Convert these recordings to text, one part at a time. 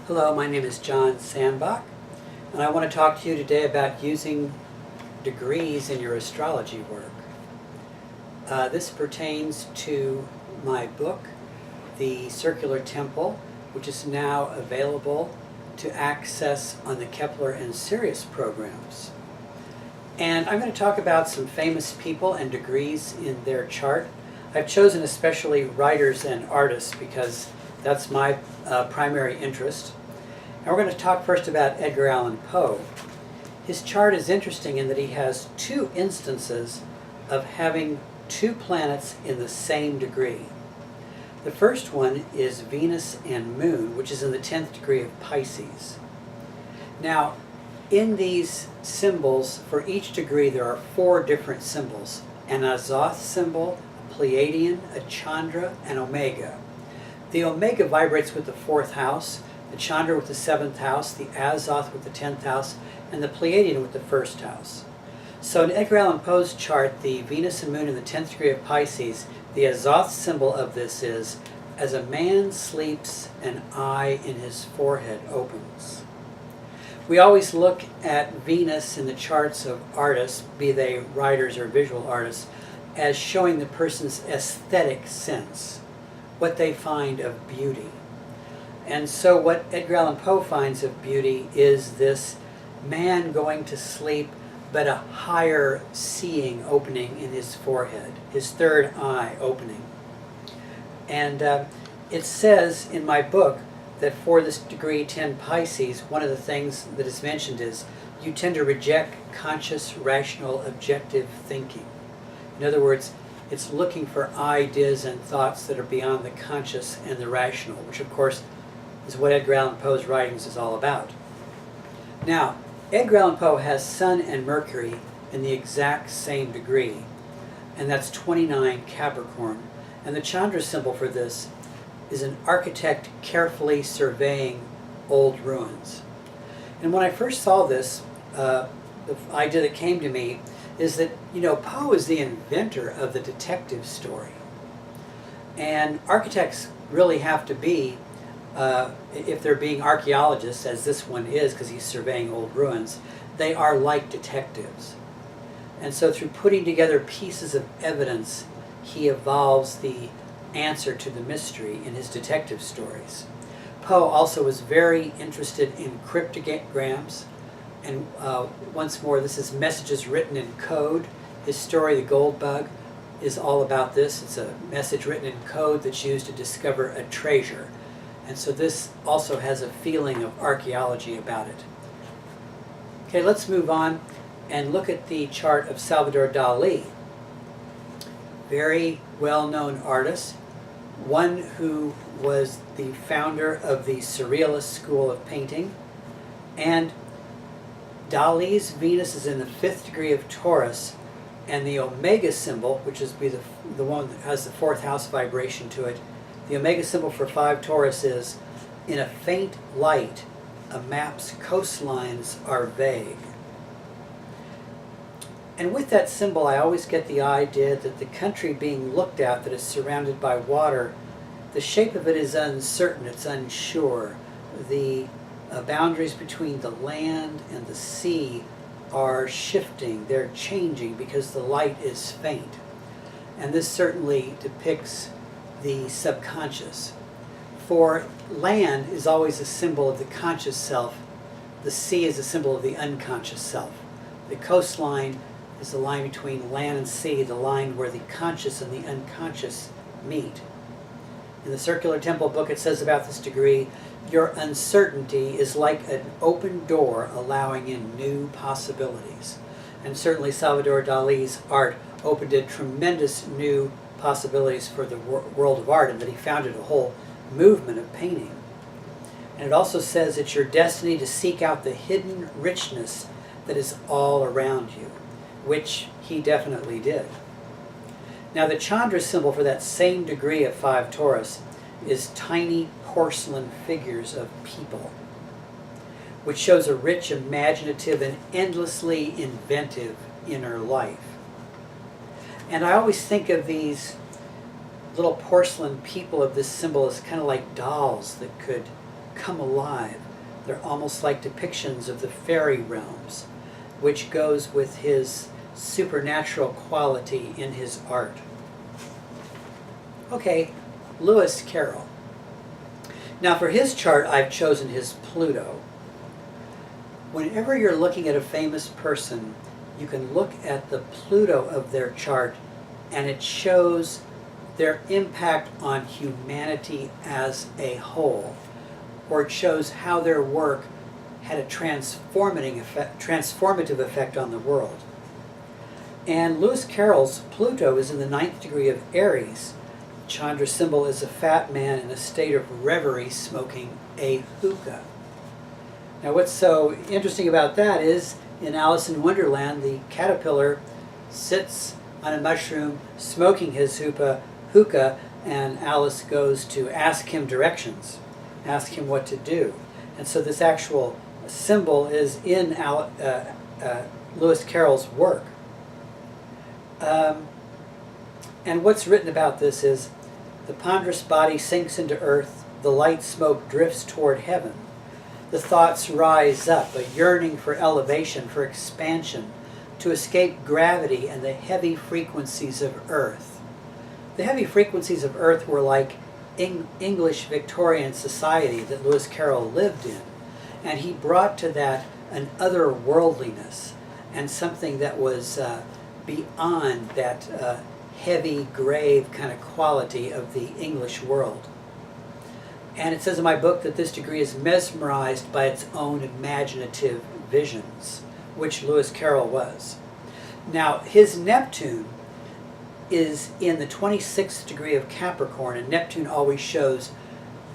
Hello, my name is John Sandbach, and I want to talk to you today about using degrees in your astrology work. This pertains to my book, The Circular Temple, which is now available to access on the Kepler and Sirius programs. And I'm going to talk about some famous people and degrees in their chart. I've chosen especially writers and artists because that's my primary interest. And we're going to talk first about Edgar Allan Poe. His chart is interesting in that he has two instances of having two planets in the same degree. The first one is Venus and Moon, which is in the 10th degree of Pisces. Now, in these symbols, for each degree, there are four different symbols: an Azoth symbol, a Pleiadian, a Chandra, and Omega. The Omega vibrates with the 4th house, the Chandra with the 7th house, the Azoth with the 10th house, and the Pleiadian with the 1st house. So in Edgar Allan Poe's chart, the Venus and Moon in the 10th degree of Pisces, the Azoth symbol of this is, as a man sleeps, an eye in his forehead opens. We always look at Venus in the charts of artists, be they writers or visual artists, as showing the person's aesthetic sense, what they find of beauty. And so what Edgar Allan Poe finds of beauty is this man going to sleep, but a higher seeing opening in his forehead, his third eye opening. And it says in my book that for this degree 10 Pisces, one of the things that is mentioned is you tend to reject conscious, rational, objective thinking. In other words, it's looking for ideas and thoughts that are beyond the conscious and the rational, which of course is what Edgar Allan Poe's writings is all about. Now, Edgar Allan Poe has Sun and Mercury in the exact same degree, and that's 29 Capricorn. And the Chandra symbol for this is an architect carefully surveying old ruins. And when I first saw this, the idea that came to me is that, Poe is the inventor of the detective story. And architects really have to be, if they're being archaeologists, as this one is because he's surveying old ruins, they are like detectives. And so through putting together pieces of evidence, he evolves the answer to the mystery in his detective stories. Poe also was very interested in cryptograms, and once more, this is messages written in code. His story, The Gold Bug, is all about this. It's a message written in code that's used to discover a treasure. And so this also has a feeling of archaeology about it. Okay, let's move on and look at the chart of Salvador Dali. Very well-known artist, one who was the founder of the Surrealist school of painting. And Dali's Venus is in the 5th degree of Taurus, and the Omega symbol, which is the one that has the 4th house vibration to it, the Omega symbol for 5 Taurus is, in a faint light, a map's coastlines are vague. And with that symbol, I always get the idea that the country being looked at that is surrounded by water, the shape of it is uncertain, it's unsure. The boundaries between the land and the sea are shifting, they're changing because the light is faint. And this certainly depicts the subconscious. For land is always a symbol of the conscious self. The sea is a symbol of the unconscious self. The coastline is the line between land and sea, the line where the conscious and the unconscious meet. In the Circular Temple book, it says about this degree, your uncertainty is like an open door allowing in new possibilities. And certainly Salvador Dali's art opened in tremendous new possibilities for the world of art, and that he founded a whole movement of painting. And it also says it's your destiny to seek out the hidden richness that is all around you, which he definitely did. Now the Chandra symbol for that same degree of 5 Taurus is tiny porcelain figures of people, which shows a rich, imaginative, and endlessly inventive inner life. And I always think of these little porcelain people of this symbol as kind of like dolls that could come alive. They're almost like depictions of the fairy realms, which goes with his supernatural quality in his art. Okay, Lewis Carroll. Now for his chart, I've chosen his Pluto. Whenever you're looking at a famous person, you can look at the Pluto of their chart, and it shows their impact on humanity as a whole, or it shows how their work had a transformative effect on the world. And Lewis Carroll's Pluto is in the 9th degree of Aries. Chandra symbol is a fat man in a state of reverie smoking a hookah. Now what's so interesting about that is, in Alice in Wonderland, the caterpillar sits on a mushroom smoking his hookah, and Alice goes to ask him directions, ask him what to do. And so this actual symbol is in Lewis Carroll's work. And what's written about this is, the ponderous body sinks into earth, the light smoke drifts toward heaven. The thoughts rise up, a yearning for elevation, for expansion, to escape gravity and the heavy frequencies of earth. The heavy frequencies of earth were like English Victorian society that Lewis Carroll lived in, and he brought to that an otherworldliness and something that was beyond that heavy, grave kind of quality of the English world. And it says in my book that this degree is mesmerized by its own imaginative visions, which Lewis Carroll was. Now, his Neptune is in the 26th degree of Capricorn, and Neptune always shows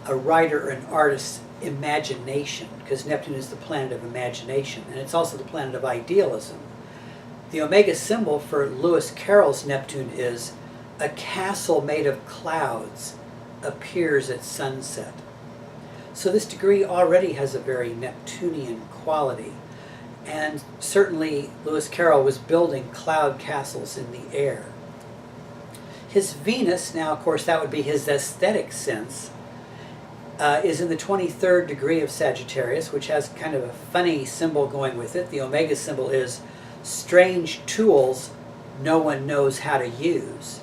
a writer or an artist's imagination, because Neptune is the planet of imagination, and it's also the planet of idealism. The Omega symbol for Lewis Carroll's Neptune is a castle made of clouds appears at sunset. So this degree already has a very Neptunian quality, and certainly Lewis Carroll was building cloud castles in the air. His Venus, now of course that would be his aesthetic sense, is in the 23rd degree of Sagittarius, which has kind of a funny symbol going with it. The Omega symbol is strange tools no one knows how to use.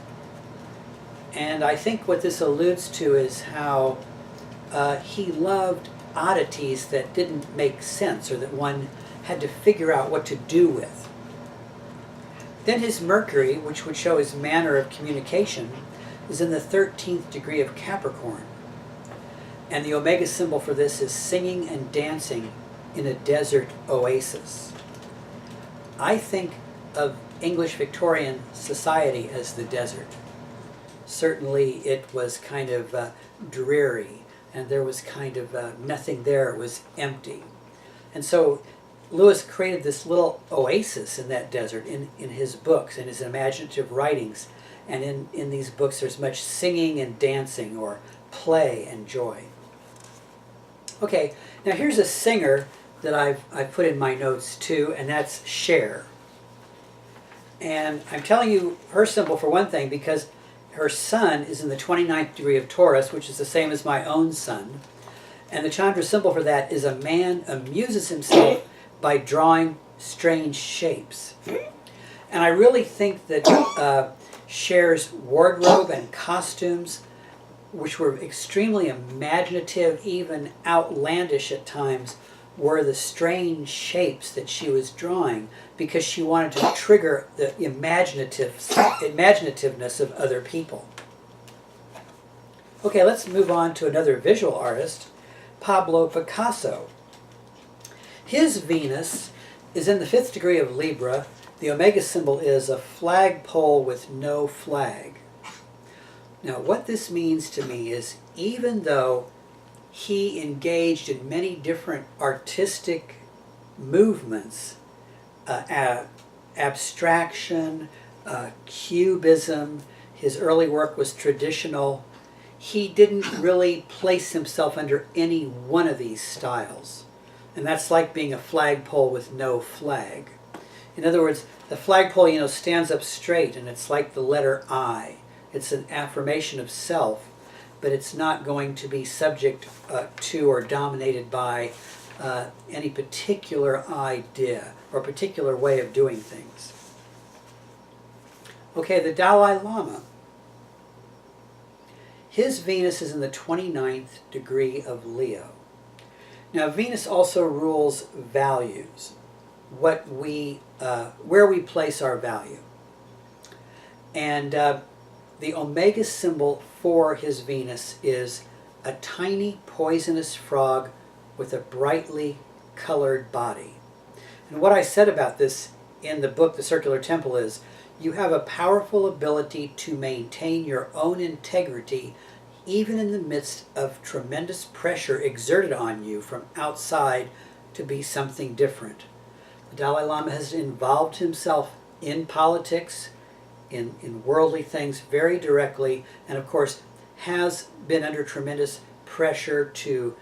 And I think what this alludes to is how he loved oddities that didn't make sense, or that one had to figure out what to do with. Then his Mercury, which would show his manner of communication, is in the 13th degree of Capricorn. And the Omega symbol for this is singing and dancing in a desert oasis. I think of English Victorian society as the desert. Certainly it was kind of dreary, and there was kind of nothing there. It was empty. And so Lewis created this little oasis in that desert in his books, in his imaginative writings. And in these books there's much singing and dancing, or play and joy. Okay, now here's a singer that I've put in my notes too, and that's Cher. And I'm telling you her symbol for one thing because her sun is in the 29th degree of Taurus, which is the same as my own sun. And the Chandra symbol for that is a man amuses himself by drawing strange shapes. And I really think that Cher's wardrobe and costumes, which were extremely imaginative, even outlandish at times, were the strange shapes that she was drawing because she wanted to trigger the imaginativeness of other people. Okay, let's move on to another visual artist, Pablo Picasso. His Venus is in the 5th degree of Libra. The Omega symbol is a flagpole with no flag. Now, what this means to me is, even though he engaged in many different artistic movements, abstraction, cubism, his early work was traditional, he didn't really place himself under any one of these styles. And that's like being a flagpole with no flag. In other words, the flagpole, stands up straight, and it's like the letter I. It's an affirmation of self. but it's not going to be subject to or dominated by any particular idea or particular way of doing things. Okay, the Dalai Lama. His Venus is in the 29th degree of Leo. Now, Venus also rules values, where we place our value. And the Omega symbol for his Venus is a tiny poisonous frog with a brightly colored body. And what I said about this in the book, The Circular Temple, is you have a powerful ability to maintain your own integrity even in the midst of tremendous pressure exerted on you from outside to be something different. The Dalai Lama has involved himself in politics, in worldly things very directly, and of course has been under tremendous pressure to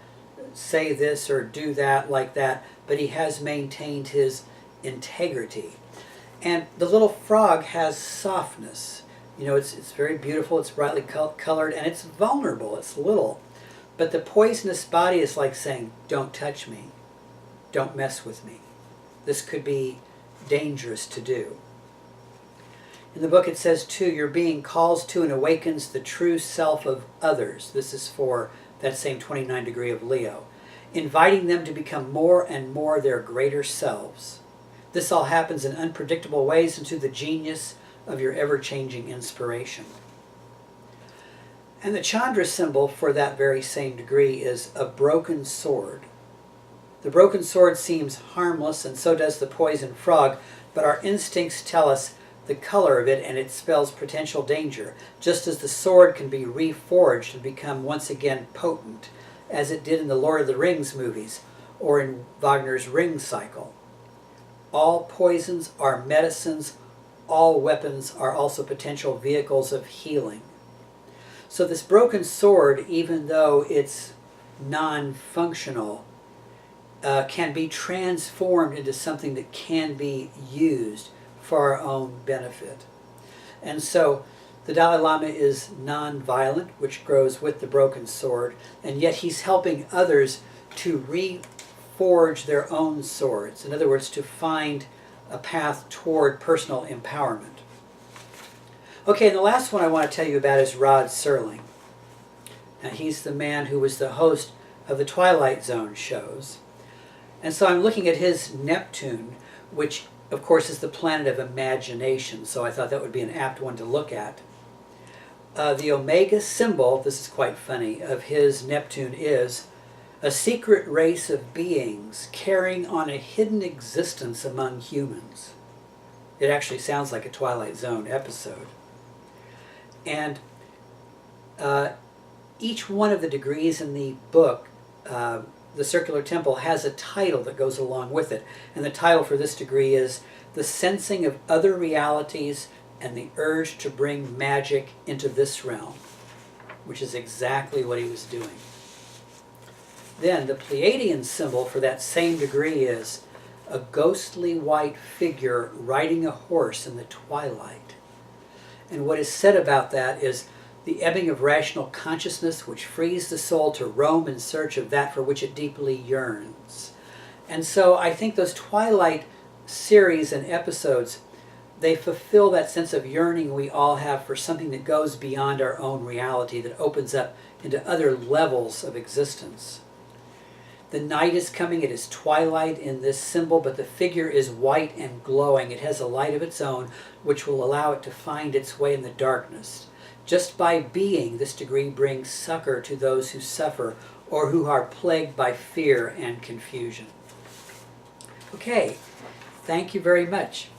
say this or do that like that, but he has maintained his integrity. And the little frog has softness. You know, it's very beautiful, it's brightly colored, and it's vulnerable, it's little. But the poisonous body is like saying, don't touch me, don't mess with me. This could be dangerous to do. In the book it says, too, your being calls to and awakens the true self of others. This is for that same 29 degree of Leo, inviting them to become more and more their greater selves. This all happens in unpredictable ways into the genius of your ever-changing inspiration. And the Chandra symbol for that very same degree is a broken sword. The broken sword seems harmless, and so does the poisoned frog, but our instincts tell us the color of it, and it spells potential danger, just as the sword can be reforged and become once again potent, as it did in the Lord of the Rings movies, or in Wagner's Ring cycle. All poisons are medicines, all weapons are also potential vehicles of healing. So this broken sword, even though it's non-functional, can be transformed into something that can be used for our own benefit. And so the Dalai Lama is non-violent, which grows with the broken sword, and yet he's helping others to reforge their own swords. In other words, to find a path toward personal empowerment. Okay, and the last one I want to tell you about is Rod Serling. Now, he's the man who was the host of the Twilight Zone shows. And so I'm looking at his Neptune, which of course is the planet of imagination, so I thought that would be an apt one to look at. The Omega symbol, this is quite funny, of his Neptune is a secret race of beings carrying on a hidden existence among humans. It actually sounds like a Twilight Zone episode. And each one of the degrees in the book, The Circular Temple, has a title that goes along with it. And the title for this degree is The Sensing of Other Realities and the Urge to Bring Magic into This Realm, which is exactly what he was doing. Then the Pleiadian symbol for that same degree is a ghostly white figure riding a horse in the twilight. And what is said about that is the ebbing of rational consciousness which frees the soul to roam in search of that for which it deeply yearns. And so I think those Twilight series and episodes, they fulfill that sense of yearning we all have for something that goes beyond our own reality, that opens up into other levels of existence. The night is coming, it is twilight in this symbol, but the figure is white and glowing. It has a light of its own, which will allow it to find its way in the darkness. Just by being, this degree brings succor to those who suffer or who are plagued by fear and confusion. Okay, thank you very much.